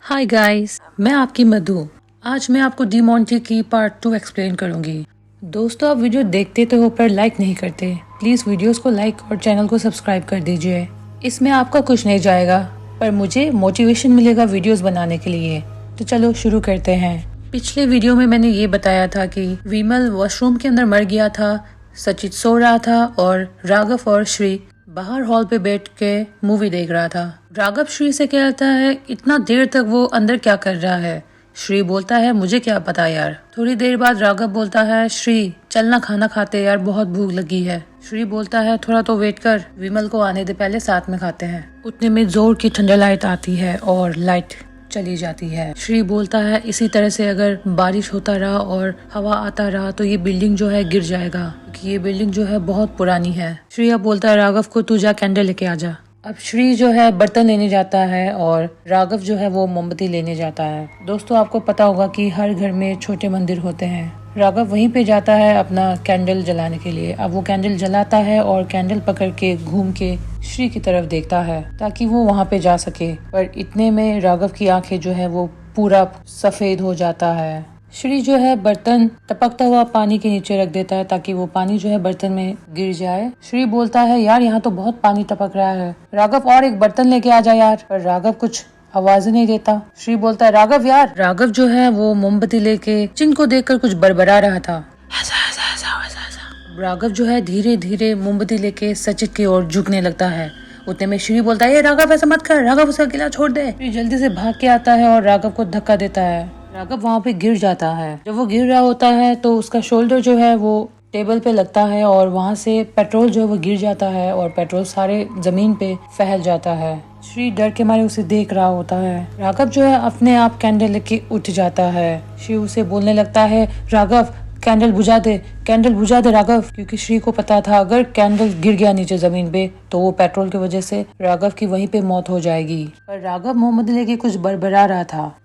Hi guys, मैं आपकी मधु। आज मैं आपको डी मोंटी की पार्ट 2 एक्सप्लेन करूंगी। दोस्तों, आप वीडियो देखते तो हो पर लाइक नहीं करते। प्लीज़ वीडियोस को लाइक और चैनल को सब्सक्राइब कर दीजिए। इसमें आपका कुछ नहीं जाएगा पर मुझे मोटिवेशन मिलेगा वीडियोस बनाने के लिए। तो चलो शुरू करते हैं। पिछले वीडियो में मैंने ये बताया था कि विमल वॉशरूम के अंदर मर गया था, सचित सो रहा था और राघव और श्री बाहर हॉल पे बैठ के मूवी देख रहा था। राघव श्री से कहता है इतना देर तक वो अंदर क्या कर रहा है। श्री बोलता है मुझे क्या पता यार। थोड़ी देर बाद राघव बोलता है श्री चलना खाना खाते यार, बहुत भूख लगी है। श्री बोलता है थोड़ा तो वेट कर, विमल को आने दे पहले साथ में खाते हैं। उतने में जोर की ठंडा लाइट आती है और लाइट चली जाती है। श्री बोलता है इसी तरह से अगर बारिश होता रहा और हवा आता रहा तो ये बिल्डिंग जो है गिर जाएगा, क्योंकि ये बिल्डिंग जो है बहुत पुरानी है। श्री अब बोलता है राघव को तू जा कैंडल लेके आ जा। अब श्री जो है बर्तन लेने जाता है और राघव जो है वो मोमबत्ती लेने जाता है। दोस्तों, आपको पता होगा कि हर घर में छोटे मंदिर होते हैं। राघव वहीं पे जाता है अपना कैंडल जलाने के लिए। अब वो कैंडल जलाता है और कैंडल पकड़ के घूम के श्री की तरफ देखता है ताकि वो वहाँ पे जा सके। पर इतने में राघव की आंखें जो है वो पूरा सफेद हो जाता है। श्री जो है बर्तन टपकता हुआ पानी के नीचे रख देता है ताकि वो पानी जो है बर्तन में गिर जाए। श्री बोलता है यार यहाँ तो बहुत पानी टपक रहा है, राघव और एक बर्तन लेके आ जा यार। पर राघव कुछ आवाज नहीं देता। श्री बोलता है राघव यार। राघव जो है वो मोमबत्ती लेके जिनको देखकर कुछ बड़बड़ा रहा था। राघव जो है धीरे धीरे मोमबत्ती लेके सचित की ओर झुकने लगता है। उतने में श्री बोलता है ये राघव ऐसा मत कर, राघव उसका अकेला छोड़ दे। श्री जल्दी से भाग के आता है और राघव को धक्का देता है। राघव वहाँ पे गिर जाता है। जब वो गिर रहा होता है तो उसका शोल्डर जो है वो टेबल पे लगता है और वहाँ से पेट्रोल जो है वो गिर जाता है और पेट्रोल सारे जमीन पे फैल जाता है। श्री डर के मारे उसे देख रहा होता है। राघव जो है अपने आप कैंडल लेके उठ जाता है। श्री उसे बोलने लगता है राघव कैंडल बुझा दे, कैंडल बुझा दे राघव, क्योंकि श्री को पता था अगर कैंडल गिर गया नीचे जमीन पे तो वो पेट्रोल की वजह से राघव की वहीं पे मौत हो जाएगी। पर राघव मोहम्मद लेके कुछ बड़बड़ा रहा था।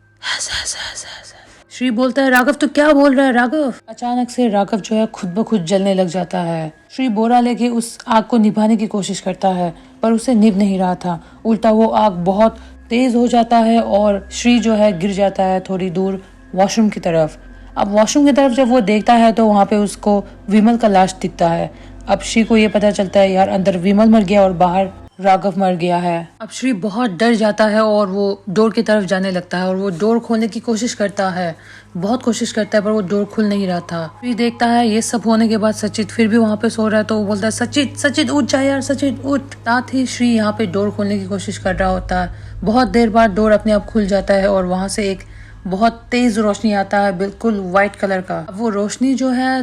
श्री बोलता है राघव तो क्या बोल रहा है राघव। अचानक से राघव जो है खुद ब खुद जलने लग जाता है। श्री बोरा लेके उस आग को निभाने की कोशिश करता है पर उसे निभ नहीं रहा था। उल्टा वो आग बहुत तेज हो जाता है और श्री जो है गिर जाता है थोड़ी दूर वॉशरूम की तरफ। अब वॉशरूम की तरफ जब वो देखता है तो वहाँ पे उसको विमल का लाश दिखता है। अब श्री को ये पता चलता है यार अंदर विमल मर गया और बाहर राघव मर गया है। अब श्री बहुत डर जाता है और वो डोर की तरफ जाने लगता है और वो डोर खोलने की कोशिश करता है, बहुत कोशिश करता है पर वो डोर खुल नहीं रहा था। श्री देखता है ये सब होने के बाद सचित फिर भी वहाँ पे सो रहा है तो वो बोलता है सचित सचित उठ जा यार, सचित उठ। साथ ही श्री यहाँ पे डोर खोलने की कोशिश कर रहा होता है। बहुत देर बाद डोर अपने आप खुल जाता है और वहाँ से एक बहुत तेज रोशनी आता है, बिल्कुल व्हाइट कलर का। अब वो रोशनी जो है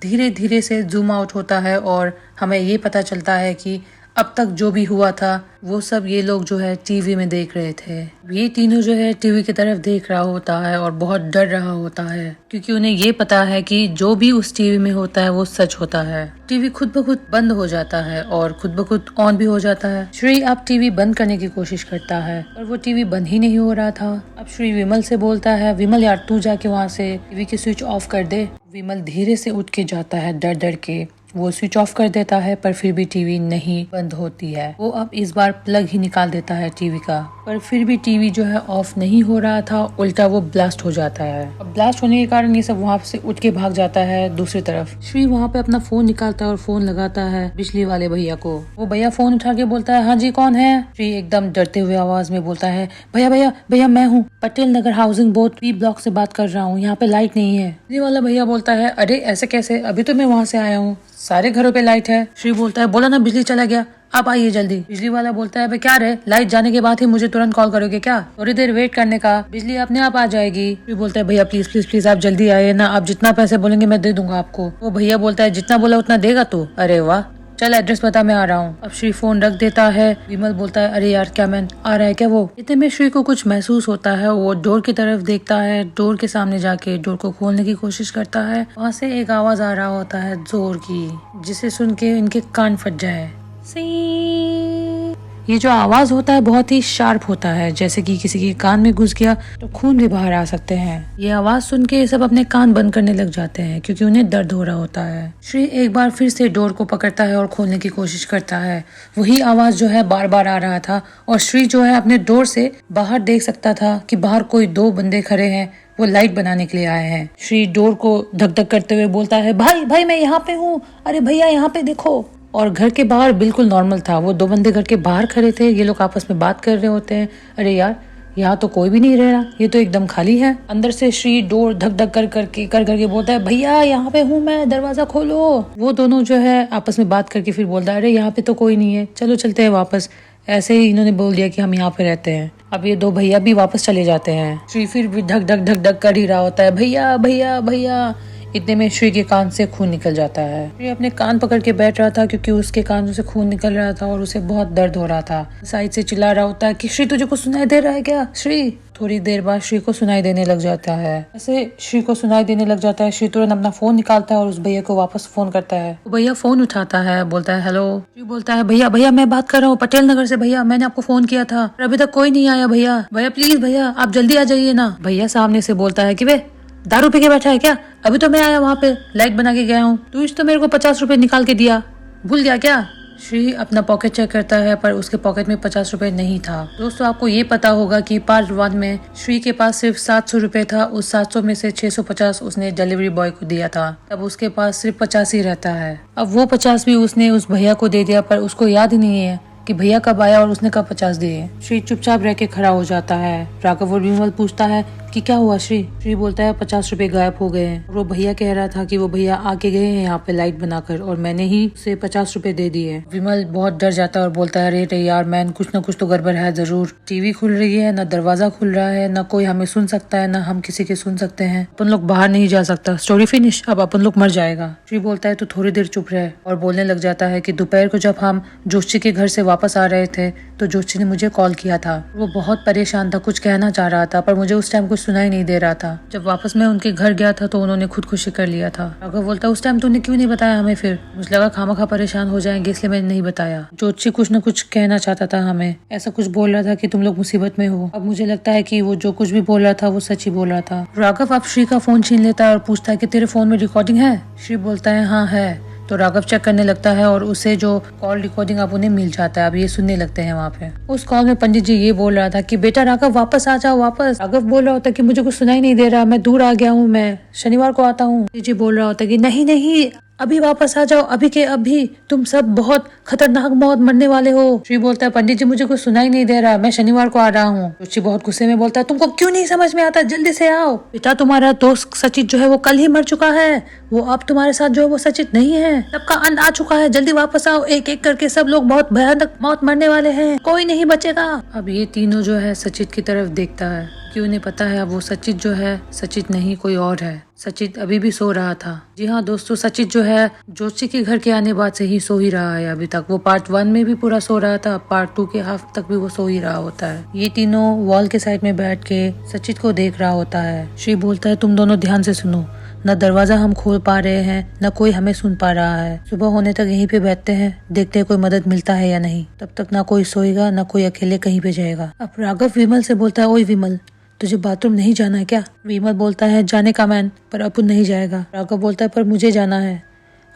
धीरे धीरे से जूम आउट होता है और हमें ये पता चलता है कि अब तक जो भी हुआ था वो सब ये लोग जो है टीवी में देख रहे थे। ये तीनों जो है टीवी की तरफ देख रहा होता है और बहुत डर रहा होता है क्योंकि उन्हें ये पता है कि जो भी उस टीवी में होता है वो सच होता है। टीवी खुद ब खुद बंद हो जाता है और खुद ब खुद ऑन भी हो जाता है। श्री अब टीवी बंद करने की कोशिश करता है पर वो टीवी बंद ही नहीं हो रहा था। अब श्री विमल से बोलता है विमल यार तू जाके वहाँ से टीवी की स्विच ऑफ कर दे। विमल धीरे से उठ के जाता है डर डर के। वो स्विच ऑफ कर देता है पर फिर भी टीवी नहीं बंद होती है। वो अब इस बार प्लग ही निकाल देता है टीवी का पर फिर भी टीवी जो है ऑफ नहीं हो रहा था, उल्टा वो ब्लास्ट हो जाता है। अब ब्लास्ट होने के कारण ये सब वहाँ से उठ के भाग जाता है दूसरी तरफ। श्री वहाँ पे अपना फोन निकालता है और फोन लगाता है बिजली वाले भैया को। वो भैया फोन उठा के बोलता है हाँ जी कौन है। श्री एकदम डरते हुए आवाज में बोलता है भैया भैया भैया मैं हूँ, Patel Nagar housing board B block से बात कर रहा हूँ, यहाँ पे लाइट नहीं है। बिजली वाला भैया बोलता है अरे ऐसे कैसे, अभी तो मैं वहाँ से आया हूँ, सारे घरों पे लाइट है। श्री बोलता है बोला ना बिजली चला गया, आप आइए जल्दी। बिजली वाला बोलता है क्या रे, लाइट जाने के बाद ही मुझे तुरंत कॉल करोगे क्या, थोड़ी देर वेट करने का, बिजली अपने आप आ जाएगी। श्री बोलता है भैया प्लीज प्लीज प्लीज आप जल्दी आइए ना, आप जितना पैसे बोलेंगे मैं दे दूंगा आपको। वो भैया बोलता है जितना बोला उतना देगा तू, अरे वाह चल एड्रेस बता मैं आ रहा हूँ। अब श्री फोन रख देता है। विमल बोलता है अरे यार क्या मैन आ रहा है क्या। वो इतने में श्री को कुछ महसूस होता है। वो डोर की तरफ देखता है, डोर के सामने जाके डोर को खोलने की कोशिश करता है। वहाँ से एक आवाज आ रहा होता है जोर की, जिसे सुन के इनके कान फट जाए। सी ये जो आवाज होता है बहुत ही शार्प होता है, जैसे कि किसी के कान में घुस गया तो खून भी बाहर आ सकते हैं। ये आवाज सुन के सब अपने कान बंद करने लग जाते हैं क्योंकि उन्हें दर्द हो रहा होता है। श्री एक बार फिर से डोर को पकड़ता है और खोलने की कोशिश करता है। वही आवाज जो है बार बार आ रहा था और श्री जो है अपने डोर से बाहर देख सकता था कि बाहर कोई 2 बंदे खड़े हैं, वो लाइट बनाने के लिए आए हैं। श्री डोर को धक धक करते हुए बोलता है, भाई भाई मैं यहाँ पे हूँ, अरे भैया यहाँ पे देखो। और घर के बाहर बिल्कुल नॉर्मल था, वो 2 बंदे घर के बाहर खड़े थे, ये लोग आपस में बात कर रहे होते हैं। अरे यार यहाँ तो कोई भी नहीं रह रहा, ये तो एकदम खाली है। अंदर से श्री डोर धक धक कर करके बोलता है, भैया यहाँ पे हूँ मैं, दरवाजा खोलो। वो दोनों जो है आपस में बात करके फिर बोलता है, अरे यहाँ पे तो कोई नहीं है, चलो चलते हैं वापस। ऐसे ही इन्होंने बोल दिया कि हम यहाँ पे रहते हैं। अब ये 2 भैया भी वापस चले जाते हैं। श्री फिर भी धक धक धक धक कर ही रहा होता है, भैया भैया भैया। इतने में श्री के कान से खून निकल जाता है। श्री अपने कान पकड़ के बैठ रहा था क्योंकि उसके कानों से खून निकल रहा था और उसे बहुत दर्द हो रहा था। साइड से चिल्ला रहा होता है कि श्री तुझे कुछ सुनाई दे रहा है क्या? श्री थोड़ी देर बाद श्री को सुनाई देने लग जाता है। ऐसे श्री को सुनाई देने लग जाता है। श्री तुरंत अपना फोन निकालता है और उस भैया को वापस फोन करता है। तो भैया फोन उठाता है, बोलता है हेलो। श्री बोलता है, भैया भैया मैं बात कर रहा हूँ पटेल नगर से, भैया मैंने आपको फोन किया था, अभी तक कोई नहीं आया भैया, भैया प्लीज भैया आप जल्दी आ जाइए ना। भैया सामने से बोलता है कि वे दारू पी के बैठा है क्या? अभी तो मैं आया वहाँ पे लाइट बना के गया हूँ, तू तो मेरे को 50 रुपए निकाल के दिया, भूल गया क्या? श्री अपना पॉकेट चेक करता है पर उसके पॉकेट में 50 रुपए नहीं था। दोस्तों आपको ये पता होगा कि पार्ट 1 में श्री के पास सिर्फ 700 रुपए था। उस 700 में से 650 उसने डिलीवरी बॉय को दिया था, तब उसके पास सिर्फ 50 ही रहता है। अब वो 50 भी उसने उस भैया को दे दिया पर उसको याद ही नहीं है कि भैया कब आया और उसने कब 50 दिए। श्री चुपचाप रह के खड़ा हो जाता है। राघव और विमल पूछता है कि क्या हुआ श्री? श्री बोलता है 50 रुपए गायब हो गए हैं। वो भैया कह रहा था कि वो भैया आके गए हैं यहाँ पे लाइट बनाकर और मैंने ही उसे 50 रुपए दे दिए। विमल बहुत डर जाता है और बोलता है, अरे यार मैन कुछ न कुछ तो गड़बड़ है जरूर। टीवी खुल रही है, न दरवाजा खुल रहा है, न कोई हमें सुन सकता है, न हम किसी के सुन सकते हैं। अपन लोग बाहर नहीं जा सकता, स्टोरी फिनिश, अब अपन लोग मर जाएगा। श्री बोलता है तो थोड़ी देर चुप रहे और बोलने लग जाता है कि दोपहर को जब हम जोशी के घर से वापस आ रहे थे तो जोशी ने मुझे कॉल किया था। वो बहुत परेशान था, कुछ कहना चाह रहा था पर मुझे उस टाइम कुछ सुनाई नहीं दे रहा था। जब वापस मैं उनके घर गया था तो उन्होंने खुदकुशी कर लिया था। राघव बोलता है उस टाइम तूने क्यों नहीं बताया हमें? फिर मुझे लगा खामखा परेशान हो जाएंगे इसलिए मैंने नहीं बताया। जोशी कुछ न कुछ कहना चाहता था हमें, ऐसा कुछ बोल रहा था कि तुम लोग मुसीबत में हो। अब मुझे लगता है कि वो जो कुछ भी बोल रहा था वो सच ही बोल रहा था। राघव अब श्री का फोन छीन लेता है और पूछता है कि तेरे फोन में रिकॉर्डिंग है? श्री बोलता है हाँ है। तो राघव चेक करने लगता है और उसे जो कॉल रिकॉर्डिंग अब उन्हें मिल जाता है। अब ये सुनने लगते हैं वहाँ पे। उस कॉल में पंडित जी ये बोल रहा था कि बेटा राघव वापस आ जाओ वापस। राघव बोल रहा होता कि मुझे कुछ सुनाई नहीं दे रहा, मैं दूर आ गया हूँ, मैं शनिवार को आता हूँ। पंडित जी बोल रहा होता कि नहीं नहीं अभी वापस आ जाओ, अभी के अभी, तुम सब बहुत खतरनाक मौत मरने वाले हो। श्री बोलता है पंडित जी मुझे कुछ सुनाई नहीं दे रहा, मैं शनिवार को आ रहा हूँ। जोशी बहुत गुस्से में बोलता है तुमको क्यों नहीं समझ में आता, जल्दी से आओ। बेटा तुम्हारा दोस्त सचित जो है वो कल ही मर चुका है, वो अब तुम्हारे साथ जो है वो सचित नहीं है, सबका अंत आ चुका है, जल्दी वापस आओ, एक एक करके सब लोग बहुत भयानक मौत मरने वाले हैं, कोई नहीं बचेगा। अब ये तीनों जो है सचित की तरफ देखता है, क्यों नहीं पता है अब वो सचित जो है सचित नहीं कोई और है। सचित अभी भी सो रहा था। जी हाँ दोस्तों, सचित जो है जोशी के घर के आने बाद से ही सो ही रहा है अभी तक। वो पार्ट 1 में भी पूरा सो रहा था, पार्ट 2 के हाफ तक भी वो सो ही रहा होता है। ये तीनों वॉल के साइड में बैठ के सचित को देख रहा होता है। श्री बोलता है तुम दोनों ध्यान से सुनो, न दरवाजा हम खोल पा रहे हैं, न कोई हमें सुन पा रहा है। सुबह होने तक यहीं पे बैठते हैं, देखते हैं कोई मदद मिलता है या नहीं। तब तक ना कोई सोएगा, न कोई अकेले कहीं पे जाएगा। अब राघव विमल से बोलता है, ओए विमल तुझे बाथरूम नहीं जाना है क्या? विमल बोलता है जाने का मैन, पर अपुन नहीं जाएगा। राघव बोलता है पर मुझे जाना है।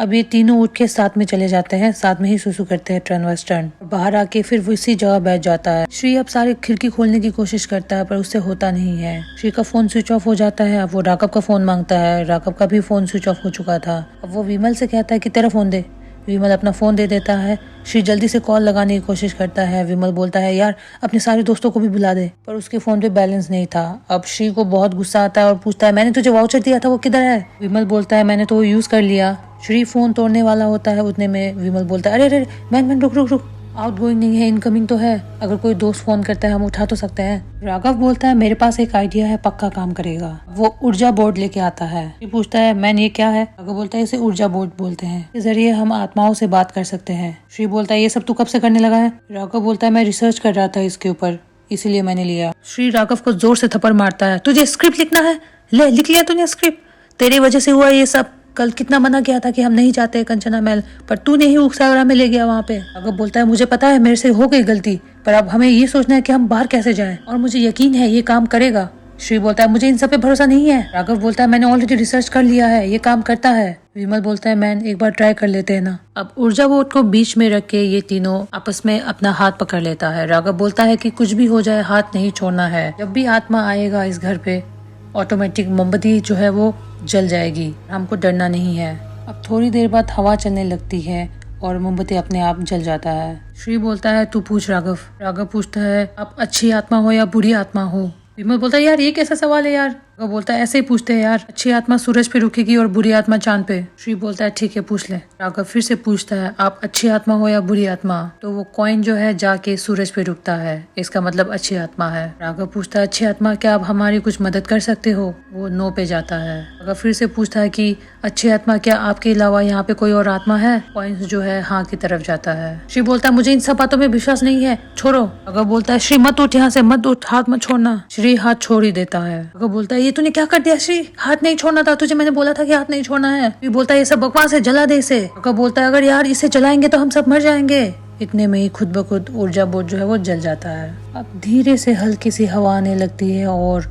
अब ये तीनों उठ के साथ में चले जाते हैं, साथ में ही सुसु करते हैं टर्न वाइज टर्न। बाहर आके फिर वो इसी जगह बैठ जाता है। श्री अब सारी खिड़की खोलने की कोशिश करता है पर उससे होता नहीं है। श्री का फोन स्विच ऑफ हो जाता है। अब वो राघव का फोन मांगता है, राघव का भी फोन स्विच ऑफ हो चुका था। अब वो विमल से कहता है कि तेरा फोन दे। विमल अपना फोन दे देता है। श्री जल्दी से कॉल लगाने की कोशिश करता है। विमल बोलता है यार अपने सारे दोस्तों को भी बुला दे, पर उसके फोन पे बैलेंस नहीं था। अब श्री को बहुत गुस्सा आता है और पूछता है मैंने तुझे वाउचर दिया था वो किधर है? विमल बोलता है मैंने तो वो यूज कर लिया। श्री फोन तोड़ने वाला होता है, उतने में विमल बोलता है अरे अरे मैन रुक रुक रुक, आउटगोइंग नहीं है, इनकमिंग तो है, अगर कोई दोस्त फोन करता है हम उठा तो सकते हैं। राघव बोलता है मेरे पास एक आइडिया है, पक्का काम करेगा। वो ऊर्जा बोर्ड लेके आता है। ये पूछता है मैन ये क्या है? राघव बोलता है इसे ऊर्जा बोर्ड बोलते हैं, इस जरिए हम आत्माओं से बात कर सकते हैं। श्री बोलता है ये सब तू कब से करने लगा है? राघव बोलता है मैं रिसर्च कर रहा था इसके ऊपर, इसीलिए मैंने लिया। श्री राघव को जोर से थप्पड़ मारता है, तुझे स्क्रिप्ट लिखना है, ले लिख लिया तूने स्क्रिप्ट, तेरी वजह से हुआ ये सब, कल कितना मना किया था कि हम नहीं जाते कंचना महल, पर तूने ही उकसावरा में ले गया वहाँ पे। राघव बोलता है मुझे पता है मेरे से हो गई गलती, पर अब हमें ये सोचना है कि हम बाहर कैसे जाएं, और मुझे यकीन है ये काम करेगा। श्री बोलता है मुझे इन सब पे भरोसा नहीं है। राघव बोलता है मैंने ऑलरेडी रिसर्च कर लिया है, ये काम करता है। विमल बोलता है मैन एक बार ट्राई कर लेते हैं ना। अब ऊर्जा बोर्ड को बीच में रख के ये तीनों आपस में अपना हाथ पकड़ लेता है। राघव बोलता है कि कुछ भी हो जाए हाथ नहीं छोड़ना है, जब भी आत्मा आएगा इस घर पे ऑटोमेटिक मोमबत्ती जो है वो जल जाएगी, हमको डरना नहीं है। अब थोड़ी देर बाद हवा चलने लगती है और मोमबत्ती अपने आप जल जाता है। श्री बोलता है तू पूछ राघव। राघव पूछता है आप अच्छी आत्मा हो या बुरी आत्मा हो। विमल बोलता है यार ये कैसा सवाल है यार। राघव बोलता है ऐसे ही पूछते हैं यार, अच्छी आत्मा सूरज पे रुकेगी और बुरी आत्मा चांद पे। श्री बोलता है ठीक है पूछ ले। राघव फिर से पूछता है आप अच्छी आत्मा हो या बुरी आत्मा, तो वो कॉइन जो है जाके सूरज पे रुकता है, इसका मतलब अच्छी आत्मा है। राघव पूछता है अच्छी आत्मा क्या आप हमारी कुछ मदद कर सकते हो, वो नो पे जाता है। राघव फिर से पूछता है कि अच्छी आत्मा क्या आपके अलावा यहाँ पे कोई और आत्मा है, कॉइन जो है हाँ की तरफ जाता है। श्री बोलता है मुझे इन सब बातों में विश्वास नहीं है, छोड़ो। राघव बोलता है श्री मत उठ यहाँ से, मत उठ, हाथ मत छोड़ना। श्री हाथ छोड़ ही देता है। राघव बोलता है ये तूने क्या कर दिया श्री, हाथ नहीं छोड़ना था तुझे, मैंने बोला था कि हाथ नहीं छोड़ना है। श्री बोलता है ये सब बकवास है, जला दे इसे। राघव बोलता है अगर यार इसे जलाएंगे तो हम सब मर जाएंगे। इतने में ही खुद ब खुद ऊर्जा बोर्ड जो है वो जल जाता है। अब धीरे से हल्की सी हवा आने लगती है और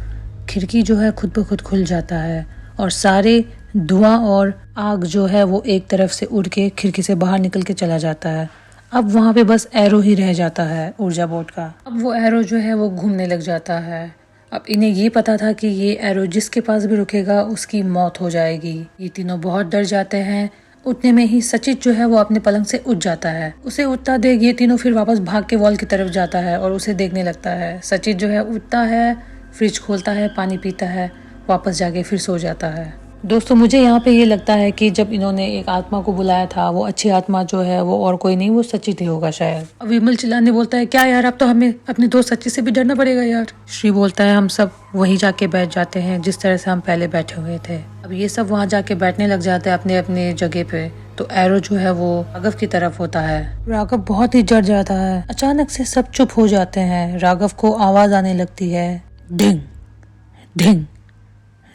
खिड़की जो है खुद ब खुद खुल जाता है और सारे धुआं और आग जो है वो एक तरफ से उड़ के खिड़की से बाहर निकल के चला जाता है। अब वहाँ पे बस एरो ही रह जाता है ऊर्जा बोर्ड का। अब वो एरो जो है वो घूमने लग जाता है। अब इन्हें ये पता था कि ये एरो जिसके पास भी रुकेगा उसकी मौत हो जाएगी। ये तीनों बहुत डर जाते हैं। उतने में ही सचित जो है वो अपने पलंग से उठ जाता है। उसे उठता देख ये तीनों फिर वापस भाग के वॉल की तरफ जाता है और उसे देखने लगता है। सचित जो है उठता है, फ्रिज खोलता है, पानी पीता है, वापस जाके फिर सो जाता है। दोस्तों मुझे यहाँ पे ये लगता है कि जब इन्होंने एक आत्मा को बुलाया था वो अच्छी आत्मा जो है वो और कोई नहीं, वो सचित ही होगा शायद। अब विमल चिल्लाने बोलता है क्या यार अब तो हमें अपने दोस्त सचित से भी डरना पड़ेगा यार। श्री बोलता है हम सब वहीं जाके बैठ जाते हैं जिस तरह से हम पहले बैठे हुए थे। अब ये सब वहाँ जाके बैठने लग जाते हैं अपने अपने जगह पे। तो एरो जो है वो राघव की तरफ होता है। राघव बहुत ही डर जाता है। अचानक से सब चुप हो जाते हैं। राघव को आवाज आने लगती है ढिंग ढिंग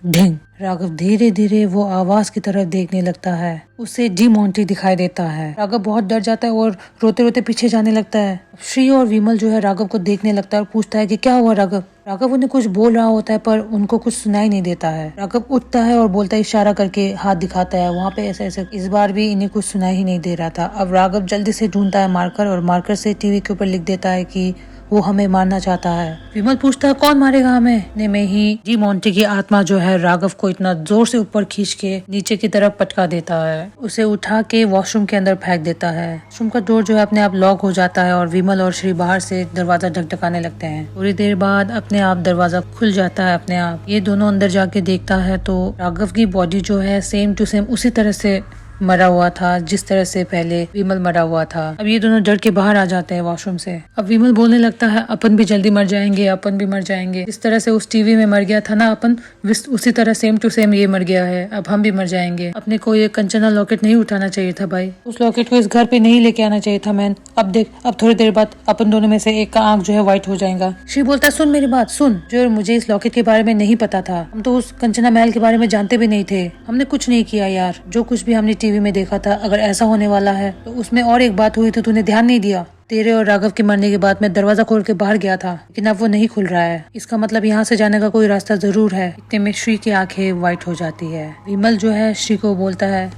ढिंग। राघव धीरे धीरे वो आवाज की तरफ देखने लगता है। उसे डी मोंटी दिखाई देता है। राघव बहुत डर जाता है और रोते रोते पीछे जाने लगता है। श्री और विमल जो है राघव को देखने लगता है और पूछता है कि क्या हुआ राघव। राघव उन्हें कुछ बोल रहा होता है पर उनको कुछ सुनाई नहीं देता है। राघव उठता है और बोलता है, इशारा करके हाथ दिखाता है वहाँ पे ऐसे ऐसे। इस बार भी इन्हें कुछ सुनाई ही नहीं दे रहा था। अब राघव जल्दी से ढूंढता है मार्कर और मार्कर से टीवी के ऊपर लिख देता है कि वो हमें मारना चाहता है। विमल पूछता है कौन मारेगा हमें। इतने में ही डी मोंटी की आत्मा जो है राघव को इतना जोर से ऊपर खींच के नीचे की तरफ पटका देता है। उसे उठा के वॉशरूम के अंदर फेंक देता है। वॉशरूम का डोर जो है अपने आप लॉक हो जाता है और विमल और श्री बाहर से दरवाजा ढकढकाने लगते हैं। थोड़ी देर बाद अपने आप दरवाजा खुल जाता है अपने आप। ये दोनों अंदर जाके देखता है तो राघव की बॉडी जो है सेम टू सेम उसी तरह से मरा हुआ था जिस तरह से पहले विमल मरा हुआ था। अब ये दोनों डर के बाहर आ जाते हैं वॉशरूम से। अब विमल बोलने लगता है अपन भी जल्दी मर जाएंगे, अपन भी मर जाएंगे। इस तरह से उस टीवी में मर गया था ना अपन, उसी तरह सेम टू सेम ये मर गया है, अब हम भी मर जाएंगे। अपने को ये कंचना लॉकेट नहीं उठाना चाहिए था भाई, उस लॉकेट को इस घर पे नहीं लेके आना चाहिए था मैन। अब देख अब थोड़ी देर बाद अपन दोनों में से एक का आंख जो है व्हाइट हो जाएगा। श्री बोलता है सुन मेरी बात सुन, जो मुझे इस लॉकेट के बारे में नहीं पता था, हम तो उस कंचना महल के बारे में जानते भी नहीं थे, हमने कुछ नहीं किया यार। जो कुछ भी हमने टीवी में देखा था अगर ऐसा होने वाला है तो उसमें और एक बात हुई तो तूने ध्यान नहीं दिया। तेरे और राघव के मरने के बाद मैं दरवाजा खोल के बाहर गया था लेकिन अब वो नहीं खुल रहा है, इसका मतलब यहाँ से जाने का कोई रास्ता जरूर है। इतने में श्री की आंखें व्हाइट हो जाती है। विमल जो है श्री को बोलता है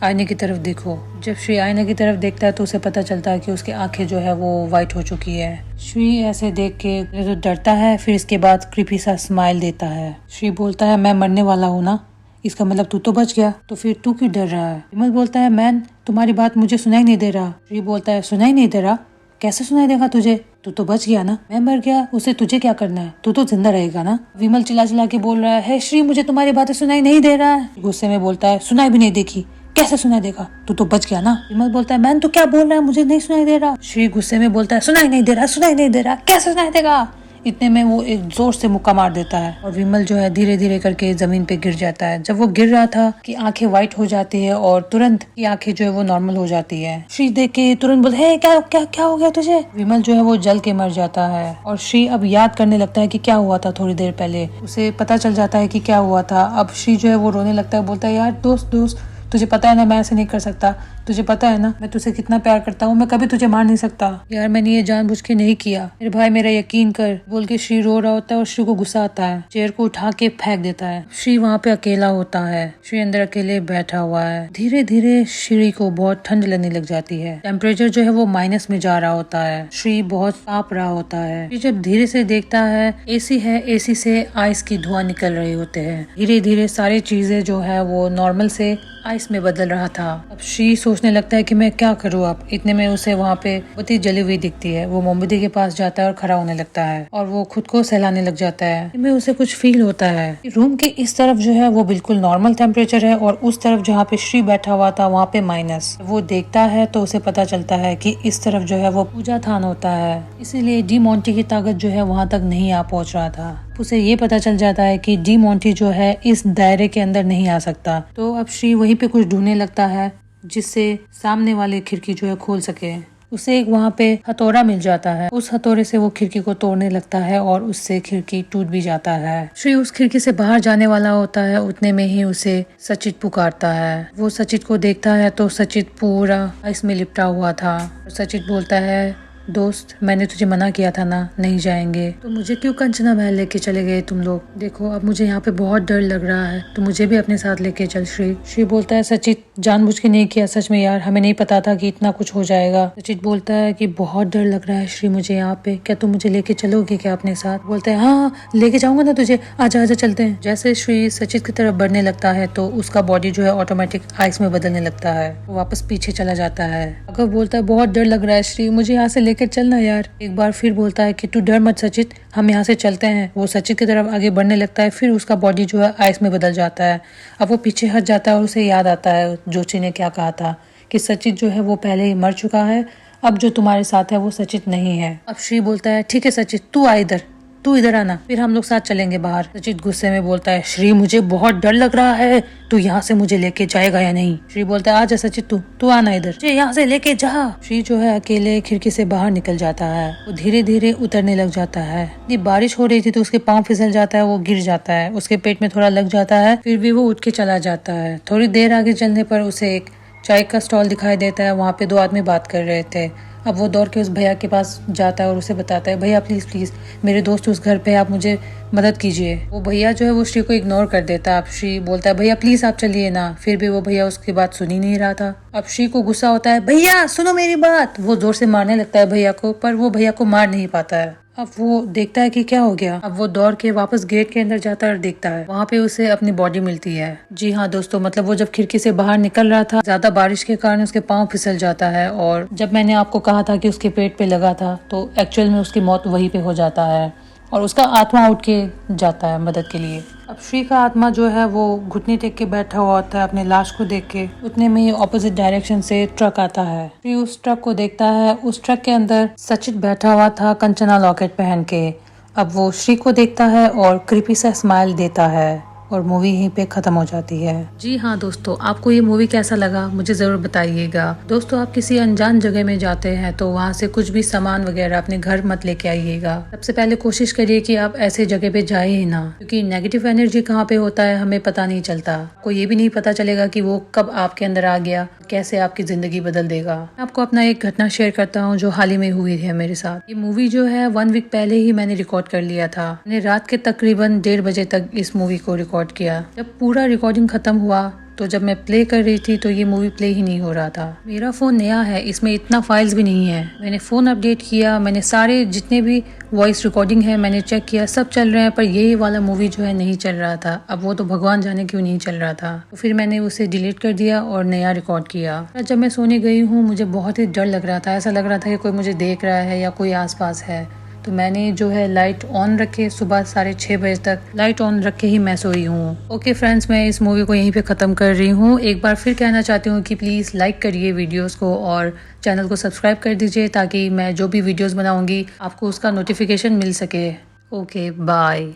आईने की तरफ देखो। जब श्री आईने की तरफ देखता है तो उसे पता चलता है कि उसकी आंखें जो है वो व्हाइट हो चुकी है। श्री ऐसे देख के तो डरता है, फिर इसके बाद क्रीपी सा स्माइल देता है। श्री बोलता है मैं मरने वाला हूँ ना, इसका मतलब तू तो बच गया, तो फिर तू क्यों डर रहा है। विमल बोलता है मैन तुम्हारी बात मुझे सुनाई नहीं दे रहा। श्री बोलता है सुनाई नहीं दे रहा, कैसे सुनाई देगा तुझे, तू तो बच गया ना, मैं मर गया उसे तुझे क्या करना है, तू तो जिंदा रहेगा ना। विमल चिल्ला चिल्ला के बोल रहा है श्री मुझे तुम्हारी बातें सुनाई नहीं दे रहा है। गुस्से में बोलता है सुनाई भी नहीं देखी, कैसे सुनाई देगा, तू तो बच गया ना। विमल बोलता है मैन तू क्या बोल रहा है, मुझे नहीं सुनाई दे रहा। श्री गुस्से में बोलता है सुनाई नहीं दे रहा, सुनाई नहीं दे रहा, कैसे सुनाई देगा। इतने में वो एक जोर से मुक्का मार देता है और विमल जो है धीरे धीरे करके जमीन पे गिर जाता है। जब वो गिर रहा था कि आंखें व्हाइट हो जाती है और तुरंत की आंखें जो है वो नॉर्मल हो जाती है। श्री देख के तुरंत बोलते है क्या क्या क्या हो गया तुझे। विमल जो है वो जल के मर जाता है और श्री अब याद करने लगता है कि क्या हुआ था थोड़ी देर पहले। उसे पता चल जाता है कि क्या हुआ था। अब श्री जो है वो रोने लगता है, बोलता है यार दोस्त दोस्त तुझे पता है ना मैं ऐसे नहीं कर सकता, तुझे पता है ना मैं तुझसे कितना प्यार करता हूँ, मैं कभी तुझे मार नहीं सकता यार, मैंने ये जानबूझ के नहीं किया, मेरे भाई मेरा यकीन कर। बोल के श्री रो रहा होता है और श्री को गुस्सा आता है, चेयर को उठा के फेंक देता है। श्री वहाँ पे अकेला होता है, श्री अंदर अकेले बैठा हुआ है। धीरे धीरे श्री को बहुत ठंड लगने लग जाती है, टेम्परेचर जो है वो माइनस में जा रहा होता है। श्री बहुत कांप रहा होता है। श्री जब धीरे से देखता है एसी है, एसी से आइस की धुआं निकल रहे होते हैं। धीरे धीरे सारी चीजें जो है वो नॉर्मल से आइस में बदल रहा था। अब श्री सोचने लगता है कि मैं क्या करूँ अब। इतने में उसे वहाँ पे बत्ती जली हुई दिखती है। वो मोमबत्ती के पास जाता है और खड़ा होने लगता है और वो खुद को सहलाने लग जाता है। इनमें उसे कुछ फील होता है कि रूम के इस तरफ जो है वो बिल्कुल नॉर्मल टेम्परेचर है और उस तरफ जहाँ पे श्री बैठा हुआ था वहाँ पे माइनस। वो देखता है तो उसे पता चलता है कि इस तरफ जो है वो पूजा थान होता है, इसीलिए डी मोंटी की ताकत जो है वहाँ तक नहीं आ पहुँच रहा था। उसे ये पता चल जाता है कि डी मोंटी जो है इस दायरे के अंदर नहीं आ सकता। तो अब श्री वहीं पे कुछ ढूंढने लगता है जिससे सामने वाली खिड़की जो है खोल सके। उसे एक वहाँ पे हथौड़ा मिल जाता है, उस हथौड़े से वो खिड़की को तोड़ने लगता है और उससे खिड़की टूट भी जाता है। श्री उस खिड़की से बाहर जाने वाला होता है, उतने में ही उसे सचित पुकारता है। वो सचित को देखता है तो सचित पूरा आइस में लिपटा हुआ था। सचित बोलता है दोस्त मैंने तुझे मना किया था ना नहीं जाएंगे, तो मुझे क्यों कंचना महल लेके चले गए तुम लोग। देखो अब मुझे यहाँ पे बहुत डर लग रहा है, तो मुझे भी अपने साथ लेके चल। श्री बोलता है सचित जानबूझ के नहीं किया, सच में यार हमें नहीं पता था कि इतना कुछ हो जाएगा। सचित बोलता है कि बहुत डर लग रहा है श्री मुझे यहाँ पे, क्या तुम मुझे लेके चलोगे क्या अपने साथ। बोलता है हाँ लेके जाऊंगा ना तुझे, आजा आजा चलते हैं। जैसे श्री सचित की तरफ बढ़ने लगता है तो उसका बॉडी जो है ऑटोमेटिक आइस में बदलने लगता है, वो वापस पीछे चला जाता है। अगर बोलता है बहुत डर लग रहा है श्री, मुझे यहाँ से लेकर चलना यार। एक बार फिर बोलता है कि तू डर मत सचित, हम यहाँ से चलते हैं। वो सचित की तरफ आगे बढ़ने लगता है, फिर उसका बॉडी जो है आइस में बदल जाता है। अब वो पीछे हट जाता है और उसे याद आता है जोशी ने क्या कहा था कि सचित जो है वो पहले ही मर चुका है, अब जो तुम्हारे साथ है वो सचित नहीं है। अब श्री बोलता है ठीक है सचित तू आ इधर, तू इधर आना, फिर हम लोग साथ चलेंगे बाहर। सचित गुस्से में बोलता है श्री मुझे बहुत डर लग रहा है, तू यहाँ से मुझे लेके जाएगा या नहीं। श्री बोलता है आजा सचित तू आना इधर, मुझे यहाँ से लेके जा। श्री जो है अकेले खिड़की से बाहर निकल जाता है, वो धीरे धीरे उतरने लग जाता है। ये बारिश हो रही थी तो उसके पाँव फिसल जाता है, वो गिर जाता है, उसके पेट में थोड़ा लग जाता है, फिर भी वो उठ के चला जाता है। थोड़ी देर आगे चलने पर उसे एक चाय का स्टॉल दिखाई देता है, वहाँ पे दो आदमी बात कर रहे थे। अब वो दौड़ के उस भैया के पास जाता है और उसे बताता है भैया प्लीज प्लीज मेरे दोस्त उस घर पे, आप मुझे मदद कीजिए। वो भैया जो है वो श्री को इग्नोर कर देता है। अब श्री बोलता है भैया प्लीज आप चलिए ना, फिर भी वो भैया उसकी बात सुन ही नहीं रहा था। अब श्री को गुस्सा होता है भैया सुनो मेरी बात, वो जोर से मारने लगता है भैया को, पर वो भैया को मार नहीं पाता है। अब वो देखता है कि क्या हो गया। अब वो दौड़ के वापस गेट के अंदर जाता है और देखता है वहाँ पे उसे अपनी बॉडी मिलती है। जी हाँ दोस्तों, मतलब वो जब खिड़की से बाहर निकल रहा था, ज्यादा बारिश के कारण उसके पाँव फिसल जाता है और जब मैंने आपको कहा था कि उसके पेट पे लगा था तो एक्चुअल में उसकी मौत वहीं पे हो जाता है और उसका आत्मा उठ के जाता है मदद के लिए। अब श्री का आत्मा जो है वो घुटने टेक के बैठा हुआ होता है अपने लाश को देख के। उतने में ही ऑपोजिट डायरेक्शन से ट्रक आता है। श्री उस ट्रक को देखता है, उस ट्रक के अंदर सचित बैठा हुआ था कंचना लॉकेट पहन के। अब वो श्री को देखता है और क्रीपी सा स्माइल देता है और मूवी यहीं पे खत्म हो जाती है। जी हाँ दोस्तों, आपको ये मूवी कैसा लगा मुझे जरूर बताइएगा। दोस्तों आप किसी अनजान जगह में जाते हैं तो वहाँ से कुछ भी सामान वगैरह अपने घर मत लेके आइएगा। सबसे पहले कोशिश करिए कि आप ऐसे जगह पे जाए ही ना, क्योंकि नेगेटिव एनर्जी कहाँ पे होता है हमें पता नहीं चलता। को ये भी नहीं पता चलेगा कि वो कब आपके अंदर आ गया, कैसे आपकी जिंदगी बदल देगा। आपको अपना एक घटना शेयर करता हूँ जो हाल ही में हुई है मेरे साथ। ये मूवी जो है 1 वीक पहले ही मैंने रिकॉर्ड कर लिया था। मैंने रात के तकरीबन 1:30 बजे तक इस मूवी को रिकॉर्ड किया। जब पूरा रिकॉर्डिंग खत्म हुआ तो जब मैं प्ले कर रही थी तो ये मूवी प्ले ही नहीं हो रहा था। मेरा फ़ोन नया है, इसमें इतना फाइल्स भी नहीं है। मैंने फ़ोन अपडेट किया, मैंने सारे जितने भी वॉइस रिकॉर्डिंग है मैंने चेक किया, सब चल रहे हैं, पर यही वाला मूवी जो है नहीं चल रहा था। अब वो तो भगवान जाने क्यों नहीं चल रहा था। तो फिर मैंने उसे डिलीट कर दिया और नया रिकॉर्ड किया। जब मैं सोने गई हूँ मुझे बहुत ही डर लग रहा था, ऐसा लग रहा था कि कोई मुझे देख रहा है या कोई आसपास है। तो मैंने जो है लाइट ऑन रखे, सुबह 6:30 बजे तक लाइट ऑन रख के ही मैं सोई हूँ। ओके फ्रेंड्स, मैं इस मूवी को यहीं पे ख़त्म कर रही हूँ। एक बार फिर कहना चाहती हूँ कि प्लीज़ लाइक करिए वीडियोस को और चैनल को सब्सक्राइब कर दीजिए ताकि मैं जो भी वीडियोस बनाऊंगी आपको उसका नोटिफिकेशन मिल सके। Okay bye.